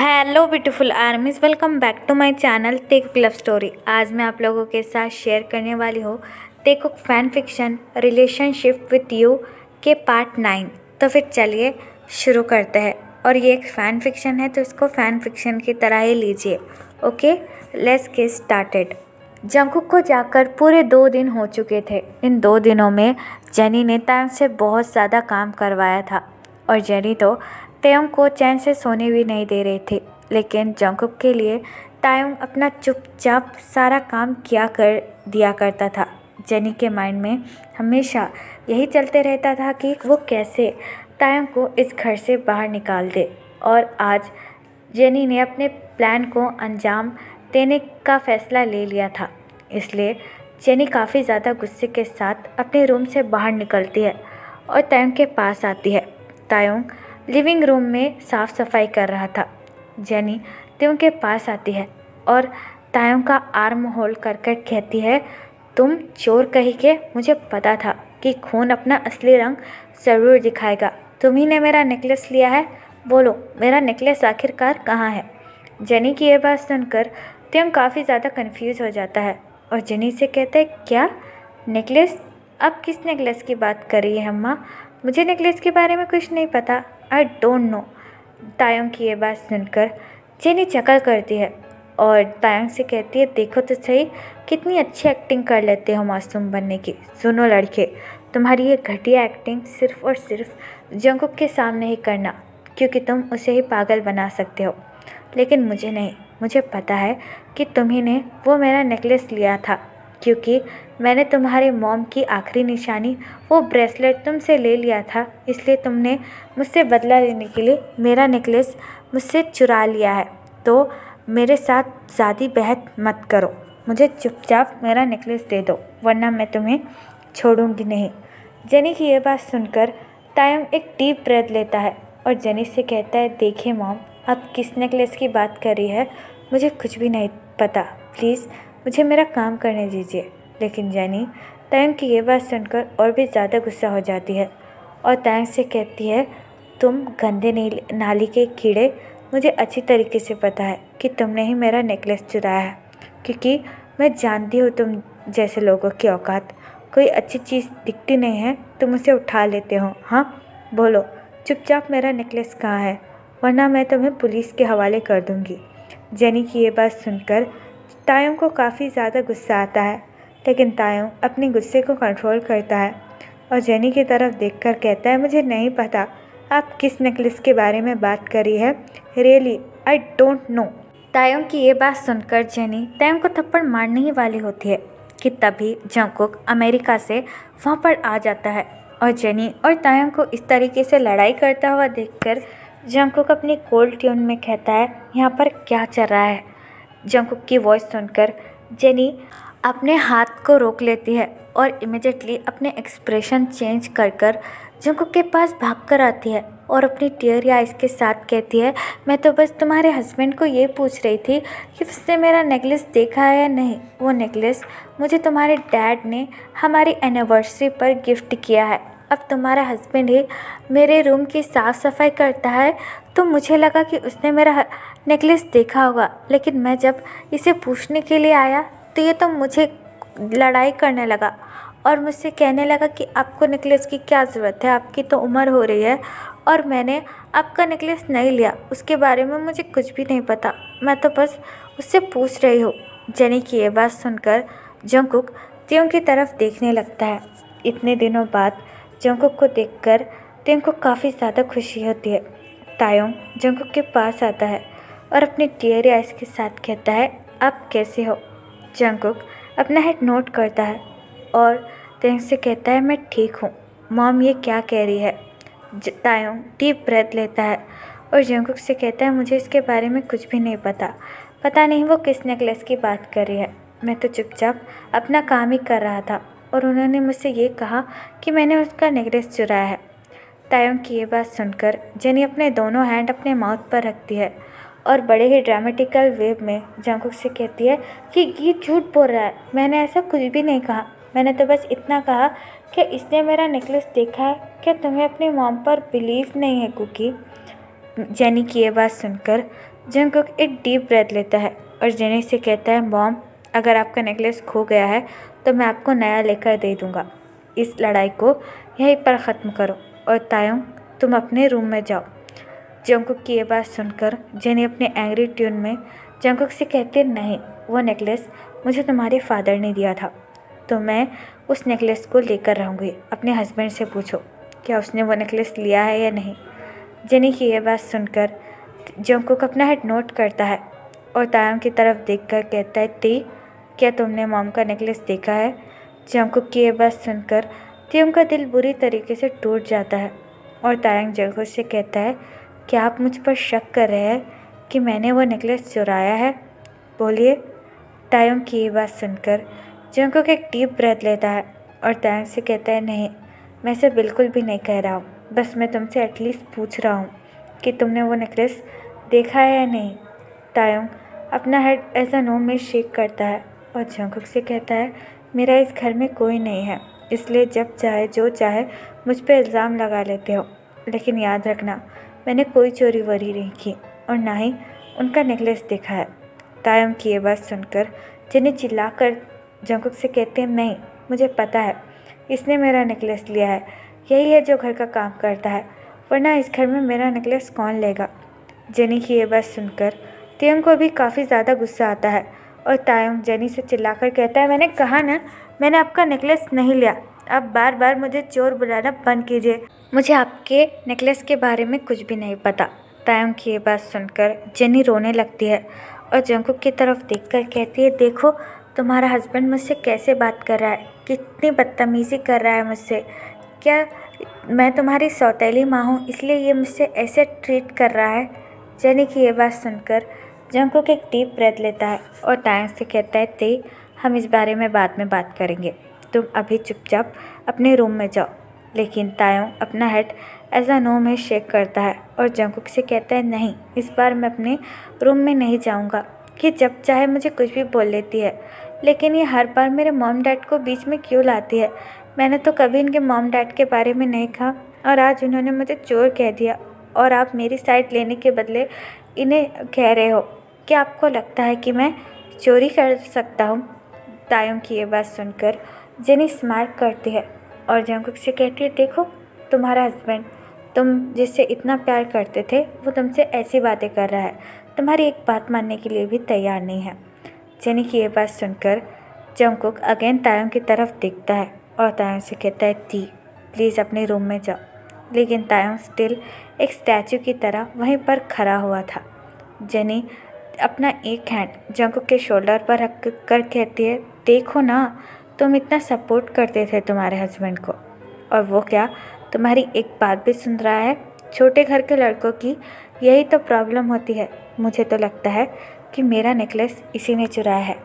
Hello beautiful armies, welcome back to my channel Tae love story. आज मैं आप लोगों के साथ शेयर करने वाली हूँ Tae fan fiction relationship with you के पार्ट 9। तो फिर चलिए शुरू करते हैं। और ये एक फ़ैन फिक्शन है तो इसको फ़ैन फिक्शन की तरह ही लीजिए। Okay, let's get started. Jungkook को जाकर पूरे 2 दिन हो चुके थे। इन 2 दिनों में जेनी ने तायंग से बहुत ज़्यादा काम करवाया था और जेनी तो तायंग को चैन से सोने भी नहीं दे रही थी। लेकिन जंगकुक के लिए तायंग अपना चुपचाप सारा काम किया कर दिया करता था। जेनी के माइंड में हमेशा यही चलते रहता था कि वो कैसे तायंग को इस घर से बाहर निकाल दे। और आज जेनी ने अपने प्लान को अंजाम देने का फैसला ले लिया था। इसलिए जेनी काफ़ी ज़्यादा गुस्से के साथ अपने रूम से बाहर निकलती है और तायंग के पास आती है। तायंग लिविंग रूम में साफ़ सफाई कर रहा था। जेनी तायंग के पास आती है और तायंग का आर्म होल्ड कर कर कहती है, तुम चोर कही के, मुझे पता था कि खून अपना असली रंग ज़रूर दिखाएगा। तुम्ही ने मेरा नेकलेस लिया है, बोलो मेरा नेकलेस आखिरकार कहाँ है। जेनी की ये बात सुनकर तायंग काफ़ी ज़्यादा कंफ्यूज हो जाता है और जेनी से कहता है, क्या नेकलेस? अब किस नेकलेस की बात कर रही है अम्मा? मुझे नेकलेस के बारे में कुछ नहीं पता, आई डोंट नो। तायंग की ये बात सुनकर जेनी चकल करती है और तायंग से कहती है, देखो तो सही कितनी अच्छी एक्टिंग कर लेते हो मासूम बनने की। सुनो लड़के, तुम्हारी ये घटिया एक्टिंग सिर्फ़ और सिर्फ जंगकुक के सामने ही करना, क्योंकि तुम उसे ही पागल बना सकते हो, लेकिन मुझे नहीं। मुझे पता है कि तुम्ही ने वो मेरा नेकलेस लिया था, क्योंकि मैंने तुम्हारी मॉम की आखिरी निशानी वो ब्रेसलेट तुमसे ले लिया था। इसलिए तुमने मुझसे बदला लेने के लिए मेरा नेकलेस मुझसे चुरा लिया है। तो मेरे साथ ज़्यादा बहस मत करो, मुझे चुपचाप मेरा नेकलेस दे दो, वरना मैं तुम्हें छोड़ूंगी नहीं। जेनी की ये बात सुनकर तायंग एक डीप ब्रेथ लेता है और जेनी से कहता है, देखिए मॉम, आप किस नेकलेस की बात कर रही है, मुझे कुछ भी नहीं पता, प्लीज़ मुझे मेरा काम करने दीजिए। लेकिन जेनी तायंग की ये बात सुनकर और भी ज़्यादा गुस्सा हो जाती है और तायंग से कहती है, तुम गंदे नाली के कीड़े, मुझे अच्छी तरीके से पता है कि तुमने ही मेरा नेकलेस चुराया है, क्योंकि मैं जानती हूँ तुम जैसे लोगों की औकात। कोई अच्छी चीज़ दिखती नहीं है तुम उसे उठा लेते हो। हाँ बोलो, चुपचाप मेरा नेकलेस कहाँ है, वरना मैं तुम्हें पुलिस के हवाले कर दूँगी। जेनी की ये बात सुनकर तायंग को काफ़ी ज़्यादा गुस्सा आता है, लेकिन तायंग अपने गुस्से को कंट्रोल करता है और जेनी की तरफ देखकर कहता है, मुझे नहीं पता आप किस नेकलेस के बारे में बात कर रही है, really I don't know. Tayang की ये बात सुनकर जेनी तायंग को थप्पड़ मारने ही वाली होती है कि तभी जंगकुक अमेरिका से वहाँ पर आ जाता है और जेनी और तायंग को इस तरीके से लड़ाई करता हुआ देखकर जंगकुक अपनी कोल्ड ट्यून में कहता है, यहाँ पर क्या चल रहा है। जंगकुक की वॉइस सुनकर जेनी अपने हाथ को रोक लेती है और इमिडिएटली अपने एक्सप्रेशन चेंज कर कर जंगकुक के पास भाग कर आती है और अपनी टीयरी आइज़ के साथ कहती है, मैं तो बस तुम्हारे हस्बैंड को ये पूछ रही थी कि उसने मेरा नेकलेस देखा है या नहीं। वो नेकलेस मुझे तुम्हारे डैड ने हमारी एनिवर्सरी पर गिफ्ट किया है। अब तुम्हारा हस्बैंड ही मेरे रूम की साफ़ सफाई करता है, तो मुझे लगा कि उसने मेरा नेकलेस देखा होगा। लेकिन मैं जब इसे पूछने के लिए आया तो ये तो मुझे लड़ाई करने लगा और मुझसे कहने लगा कि आपको नेकलेस की क्या ज़रूरत है, आपकी तो उम्र हो रही है और मैंने आपका नेकलेस नहीं लिया, उसके बारे में मुझे कुछ भी नहीं पता, मैं तो बस उससे पूछ रही हूँ। जेनी की ये बात सुनकर जंगकुक तायंग की तरफ देखने लगता है। इतने दिनों बाद जंगकुक को देखकर तायंग को काफ़ी ज़्यादा खुशी होती है। तायंग जंगकुक के पास आता है और अपनी टीयरी आइज़ के साथ कहता है, आप कैसे हो। जंगकुक अपना हेड नोट करता है और तायंग से कहता है, मैं ठीक हूँ। मॉम ये क्या कह रही है। तायंग डीप ब्रेथ लेता है और जंगकुक से कहता है, मुझे इसके बारे में कुछ भी नहीं पता, पता नहीं वो किस नेकलेस की बात कर रही है। मैं तो चुपचाप अपना काम ही कर रहा था और उन्होंने मुझसे ये कहा कि मैंने उसका नेकलेस चुराया है। तायंग की ये बात सुनकर जेनी अपने दोनों हैंड अपने माउथ पर रखती है और बड़े ही ड्रामेटिकल वे में जंगकुक से कहती है कि ये झूठ बोल रहा है, मैंने ऐसा कुछ भी नहीं कहा, मैंने तो बस इतना कहा कि इसने मेरा नेकलेस देखा है। क्या तुम्हें अपनी मॉम पर बिलीव नहीं है कुकी। जेनी की ये बात सुनकर जंगकुक एक डीप ब्रेथ लेता है और जेनी से कहता है, मॉम, अगर आपका नेकलेस खो गया है तो मैं आपको नया लेकर दे दूँगा। इस लड़ाई को यहीं पर ख़त्म करो और तायोंग, तुम अपने रूम में जाओ। जंगकुक की ये बात सुनकर जेनी अपने एंग्री ट्यून में जंगकुक से कहती है, नहीं, वो नेकलेस मुझे तुम्हारे फादर ने दिया था, तो मैं उस नेकलेस को लेकर रहूँगी। अपने हस्बैंड से पूछो क्या उसने वो नेकलेस लिया है या नहीं। जेनी की ये बात सुनकर जंगकुक अपना हेड नोट करता है और तायोंग की तरफ देखकर कहता है, ती, क्या तुमने मॉम का नेकलेस देखा है। जंगकुक की ये बात सुनकर तियोंग का दिल बुरी तरीके से टूट जाता है और तायोंग जंगकुक से कहता है, क्या आप मुझ पर शक कर रहे हैं कि मैंने वो नेकलेस चुराया है, बोलिए। तायोंग की ये बात सुनकर जंगकुक एक डीप ब्रेथ लेता है और तायोंग से कहता है, नहीं, मैं इसे बिल्कुल भी नहीं कह रहा हूँ, बस मैं तुमसे एटलीस्ट पूछ रहा हूँ कि तुमने वो नेकलेस देखा है या नहीं। तायोंग अपना हेड ऐसा नो में शेक करता है और जंगकुक से कहता है, मेरा इस घर में कोई नहीं है, इसलिए जब चाहे जो चाहे मुझ पर इल्ज़ाम लगा लेते हो, लेकिन याद रखना, मैंने कोई चोरी वोरी नहीं की और ना ही उनका नेकलेस देखा है। तायोंग की ये बात सुनकर जेनी चिल्लाकर जंगकुक से कहते हैं, नहीं, मुझे पता है, इसने मेरा नेकलेस लिया है, यही है जो घर का काम करता है, वरना इस घर में मेरा नेकलेस कौन लेगा। जेनी की ये बात सुनकर तियोंग को भी काफ़ी ज़्यादा गुस्सा आता है और तायोंग जेनी से चिल्लाकर कहता है, मैंने कहा ना, मैंने आपका नेकलेस नहीं लिया, अब बार बार मुझे चोर बुलाना बंद कीजिए, मुझे आपके नेकलेस के बारे में कुछ भी नहीं पता। तायोंग की ये बात सुनकर जेनी रोने लगती है और जंगकुक की तरफ देखकर कहती है, देखो तुम्हारा हस्बैंड मुझसे कैसे बात कर रहा है, कितनी बदतमीज़ी कर रहा है मुझसे, क्या मैं तुम्हारी सौतेली माँ हूँ इसलिए ये मुझसे ऐसे ट्रीट कर रहा है। जेनी की ये बात सुनकर जंगकुक एक डीप ब्रेथ लेता है और तायोंग से कहता है, ते, हम इस बारे में बाद में बात करेंगे, तुम अभी चुपचाप अपने रूम में जाओ। लेकिन तायोंग अपना हेड ऐसा नो में शेक करता है और जंगकुक से कहता है, नहीं, इस बार मैं अपने रूम में नहीं जाऊंगा। कि जब चाहे मुझे कुछ भी बोल लेती है, लेकिन ये हर बार मेरे मॉम डैड को बीच में क्यों लाती है। मैंने तो कभी इनके मॉम डैड के बारे में नहीं कहा और आज उन्होंने मुझे चोर कह दिया और आप मेरी साइड लेने के बदले इन्हें कह रहे हो। क्या आपको लगता है कि मैं चोरी कर सकता हूँ। तायोंग की ये बात सुनकर जेनी स्मार्ट करती है और जंगकुक से कहती है, देखो तुम्हारा हस्बैंड तुम जिससे इतना प्यार करते थे वो तुमसे ऐसी बातें कर रहा है, तुम्हारी एक बात मानने के लिए भी तैयार नहीं है। जेनी की ये बात सुनकर जंगकुक अगेन तायोंग की तरफ देखता है और तायोंग से कहता है, ती, प्लीज़ अपने रूम में जाओ। लेकिन तायोंग स्टिल एक स्टैचू की तरह वहीं पर खड़ा हुआ था। जेनी अपना एक हैंड जंगकुक के शोल्डर पर रख कर कहती है, देखो ना, तुम इतना सपोर्ट करते थे तुम्हारे हस्बैंड को और वो क्या तुम्हारी एक बात भी सुन रहा है। छोटे घर के लड़कों की यही तो प्रॉब्लम होती है। मुझे तो लगता है कि मेरा नेकलेस इसी ने चुराया है।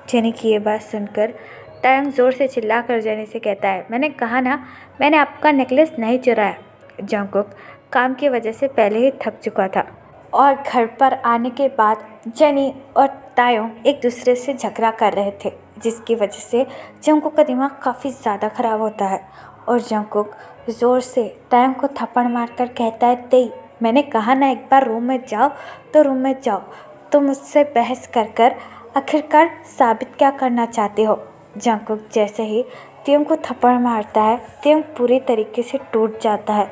जेनी की ये बात सुनकर तायोंग ज़ोर से चिल्लाकर जेनी से कहता है, मैंने कहा ना, मैंने आपका नेकलेस नहीं चुराया। जंगकुक काम की वजह से पहले ही थक चुका था और घर पर आने के बाद जेनी और तायोंग एक दूसरे से झगड़ा कर रहे थे, जिसकी वजह से जंगकुक का दिमाग काफ़ी ज़्यादा ख़राब होता है और जंगकुक ज़ोर से तायोंग को थप्पड़ मारकर कहता है, तेई, मैंने कहा ना, एक बार रूम में जाओ तो रूम में जाओ, तुम मुझसे बहस कर आखिरकार साबित क्या करना चाहते हो। जंगकुक जैसे ही तायोंग को थप्पड़ मारता है, तायोंग पूरी तरीके से टूट जाता है।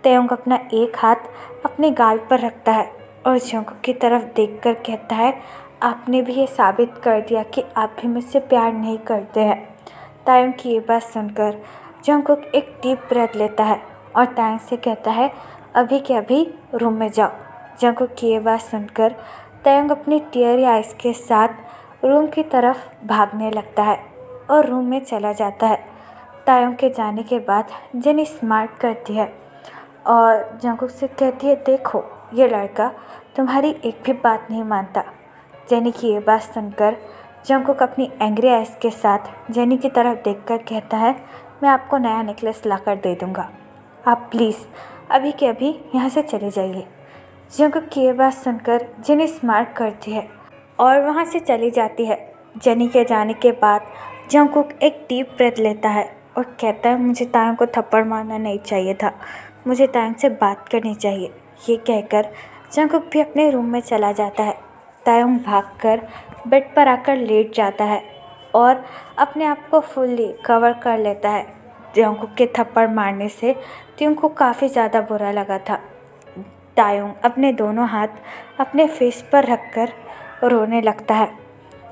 तायोंग अपना एक हाथ अपने गाल पर रखता है और जंगकुक की तरफ देखकर कहता है, आपने भी ये साबित कर दिया कि आप भी मुझसे प्यार नहीं करते हैं। तायोंग की ये बात सुनकर जंगकुक एक डीप ब्रेथ लेता है और तायोंग से कहता है, अभी के अभी रूम में जाओ। जंगकुक की ये बात सुनकर तायोंग अपनी टीयरी आइज़ के साथ रूम की तरफ भागने लगता है और रूम में चला जाता है। तायोंग के जाने के बाद जेनी स्मार्ट करती है और जंगकुक से कहती है, देखो ये लड़का तुम्हारी एक भी बात नहीं मानता। जेनी की ये बात सुनकर जंगकुक अपनी एंग्री आइज़ के साथ जेनी की तरफ देखकर कहता है, मैं आपको नया नेकलेस लाकर दे दूँगा, आप प्लीज़ अभी के अभी यहाँ से चले जाइए। जंगकुक की ये बात सुनकर जेनी स्मार्ट करती है और वहाँ से चली जाती है। जेनी के जाने के बाद जंगकुक एक डीप ब्रेथ लेता है और कहता है, मुझे तायोंग को थप्पड़ मारना नहीं चाहिए था, मुझे तायोंग से बात करनी चाहिए। ये कहकर जंगकुक भी अपने रूम में चला जाता है। तायोंग भागकर बेड पर आकर लेट जाता है और अपने आप को फुल्ली कवर कर लेता है। जंगकुक के थप्पड़ मारने से त्योंग को काफ़ी ज़्यादा बुरा लगा था। तायोंग अपने दोनों हाथ अपने फेस पर रखकर रोने लगता है।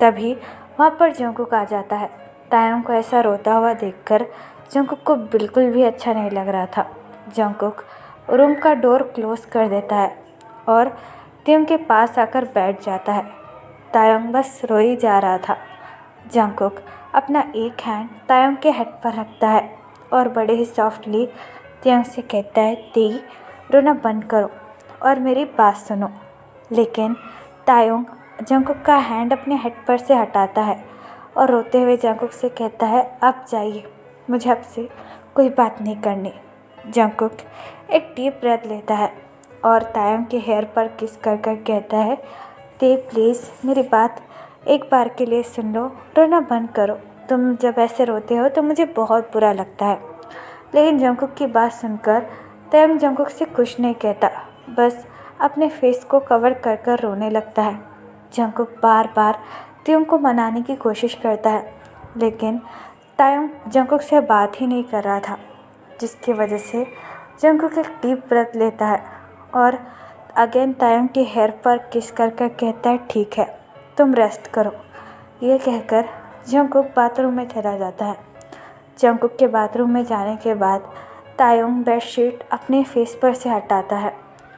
तभी वहाँ पर जंगकुक आ जाता है। तायोंग को ऐसा रोता हुआ देखकर जंगकुक को बिल्कुल भी अच्छा नहीं लग रहा था। जंगकुक रूम का डोर क्लोज कर देता है और त्योंग के पास आकर बैठ जाता है। तायोंग बस रो ही जा रहा था। जंगकुक अपना एक हैंड तायोंग के हेड पर रखता है और बड़े ही सॉफ्टली त्योंग से कहता है, ती, रोना बंद करो और मेरी बात सुनो। लेकिन तायोंग जंगकुक का हैंड अपने हेड पर से हटाता है और रोते हुए जंगकुक से कहता है, आप जाइए, मुझे आपसे कोई बात नहीं करनी। जंगकुक एक डीप ब्रेथ लेता है और तायोंग के हेयर पर किस कर कर कहता है, ते प्लीज़ मेरी बात एक बार के लिए सुन लो, रोना बंद करो। तुम जब ऐसे रोते हो तो मुझे बहुत बुरा लगता है। लेकिन जंगकुक की बात सुनकर तायोंग जंगकुक से कुछ नहीं कहता, बस अपने फेस को कवर कर कर रोने लगता है। जंगकुक बार बार त्योंग को मनाने की कोशिश करता है, लेकिन तायोंग जंगकुक से बात ही नहीं कर रहा था, जिसकी वजह से जंगकुक एक डीप ब्रेथ लेता है और अगेन तायोंग के हेयर पर किस कर कर कहता है, ठीक है, तुम रेस्ट करो। ये कहकर जंगकुक बाथरूम में चला जाता है। जंगकुक के बाथरूम में जाने के बाद तायोंग बेडशीट अपने फेस पर से हटाता है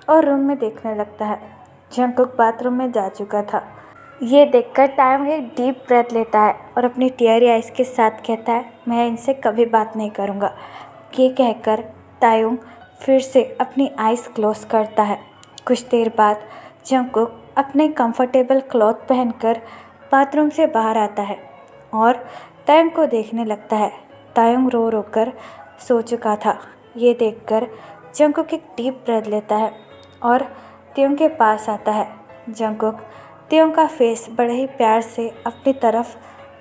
और रूम में देखने लगता है। जंगकुक बाथरूम में जा चुका था। ये देखकर तायोंग एक डीप ब्रेथ लेता है और अपनी टीयरी आइज़ के साथ कहता है, मैं इनसे कभी बात नहीं करूँगा। ये कहकर तायोंग फिर से अपनी आइज़ क्लोज करता है। कुछ देर बाद जंगकुक अपने कंफर्टेबल क्लॉथ पहनकर बाथरूम से बाहर आता है और तायोंग को देखने लगता है। तायोंग रो रो कर सो चुका था। ये देखकर जंगकुक एक डीप ब्रेथ लेता है और त्योंग के पास आता है। जंगकुक त्योंग का फेस बड़े ही प्यार से अपनी तरफ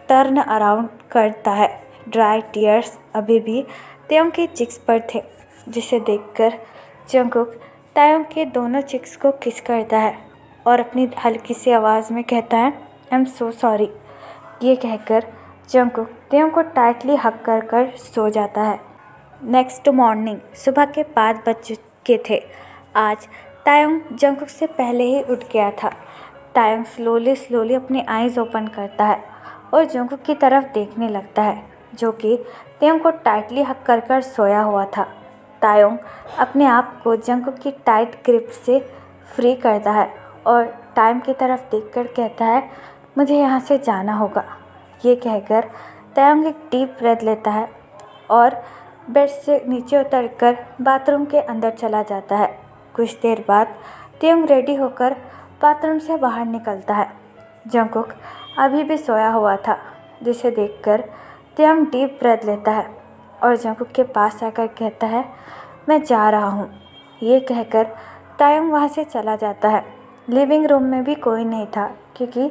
टर्न अराउंड करता है। ड्राई टीयर्स अभी भी त्योंग के चिक्स पर थे, जिसे देखकर जंगकुक तायोंग के दोनों चिक्स को किस करता है और अपनी हल्की सी आवाज़ में कहता है, आई एम सो सॉरी। ये कहकर जंगकुक त्योंग को टाइटली हग कर कर सो जाता है। नेक्स्ट मॉर्निंग सुबह के 5 बज चुके थे। आज तायोंग जंगकुक से पहले ही उठ गया था। तायोंग स्लोली स्लोली अपनी आइज़ ओपन करता है और जंगकुक की तरफ देखने लगता है, जो कि त्योंग को टाइटली हग कर कर सोया हुआ था। तायोंग अपने आप को जंगकुक की टाइट ग्रिप से फ्री करता है और टाइम की तरफ देखकर कहता है, मुझे यहाँ से जाना होगा। ये कहकर तायोंग एक डीप ब्रेथ लेता है और बेड से नीचे उतरकर बाथरूम के अंदर चला जाता है। कुछ देर बाद त्योंग रेडी होकर बाथरूम से बाहर निकलता है। जंगकुक अभी भी सोया हुआ था, जिसे देखकर त्योंग डीप ब्रेथ लेता है और जंगकुक के पास आकर कहता है, मैं जा रहा हूँ। ये कहकर तायोंग वहाँ से चला जाता है। लिविंग रूम में भी कोई नहीं था, क्योंकि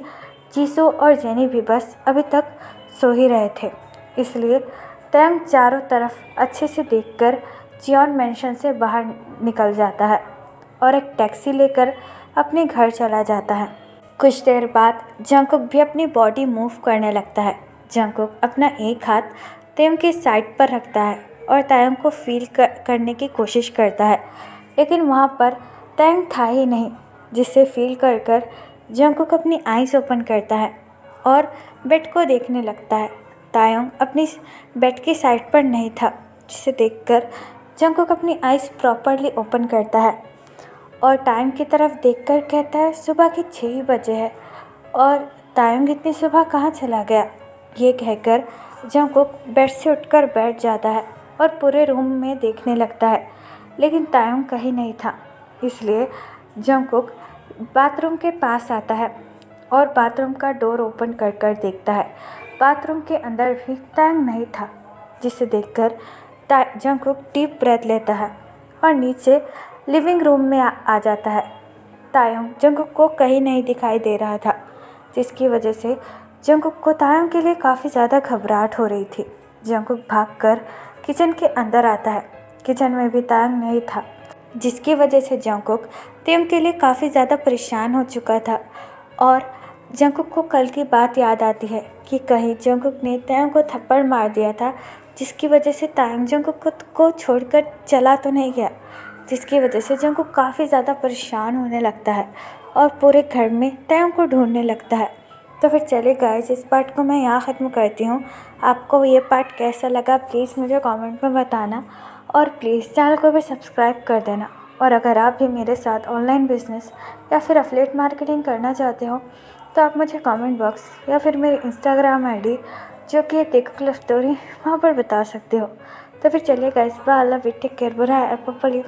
जीसू और जेनी भी बस अभी तक सो ही रहे थे। इसलिए तायोंग चारों तरफ अच्छे से देखकर जियोन मैंशन से बाहर निकल जाता है और एक टैक्सी लेकर अपने घर चला जाता है। कुछ देर बाद जंगकुक भी अपनी बॉडी मूव करने लगता है। जंगकुक अपना एक हाथ तायोंग की साइड पर रखता है और तायोंग को फील करने की कोशिश करता है, लेकिन वहाँ पर तायोंग था ही नहीं, जिसे फील कर कर जंगकुक अपनी आइज़ ओपन करता है और बेड को देखने लगता है। तायोंग अपनी बेड की साइड पर नहीं था, जिसे देखकर जंगकुक अपनी आइज़ प्रॉपरली ओपन करता है और टाइम की तरफ देखकर कहता है, सुबह के 6 बजे है और तायोंग इतनी सुबह कहाँ चला गया। ये कहकर जंगकुक बेड से उठकर बैठ जाता है और पूरे रूम में देखने लगता है, लेकिन तायोंग कहीं नहीं था। इसलिए जंगकुक बाथरूम के पास आता है और बाथरूम का डोर ओपन कर कर देखता है। बाथरूम के अंदर भी तायोंग नहीं था, जिसे देखकर जंगकुक डीप ब्रेथ लेता है और नीचे लिविंग रूम में आ जाता है। तायोंग जंगकुक को कहीं नहीं दिखाई दे रहा था, जिसकी वजह से जंगकुक को तायोंग के लिए काफ़ी ज़्यादा घबराहट हो रही थी। जंगकुक भागकर किचन के अंदर आता है। किचन में भी तायोंग नहीं था। जिसकी वजह से जंगकुक तेयंग के लिए काफ़ी ज़्यादा परेशान हो चुका था। और जंगकुक को कल की बात याद आती है कि कहीं जंगकुक ने तेयंग को थप्पड़ मार दिया था, जिसकी वजह से तायंग जंगकुक को छोड़कर चला तो नहीं गया, जिसकी वजह से जंगकुक काफ़ी ज़्यादा परेशान होने लगता है और पूरे घर में तेयंग को ढूंढने लगता है। तो फिर चलिए गाइस, इस पार्ट को मैं यहाँ ख़त्म करती हूँ। आपको ये पार्ट कैसा लगा प्लीज़ मुझे कमेंट में बताना, और प्लीज़ चैनल को भी सब्सक्राइब कर देना। और अगर आप भी मेरे साथ ऑनलाइन बिजनेस या फिर एफिलिएट मार्केटिंग करना चाहते हो तो आप मुझे कमेंट बॉक्स या फिर मेरे इंस्टाग्राम आईडी जो कि है टेक लव स्टोरी, वहाँ पर बता सकते हो। तो फिर चलिए guys, bye, I love you, take care, bye, purple you.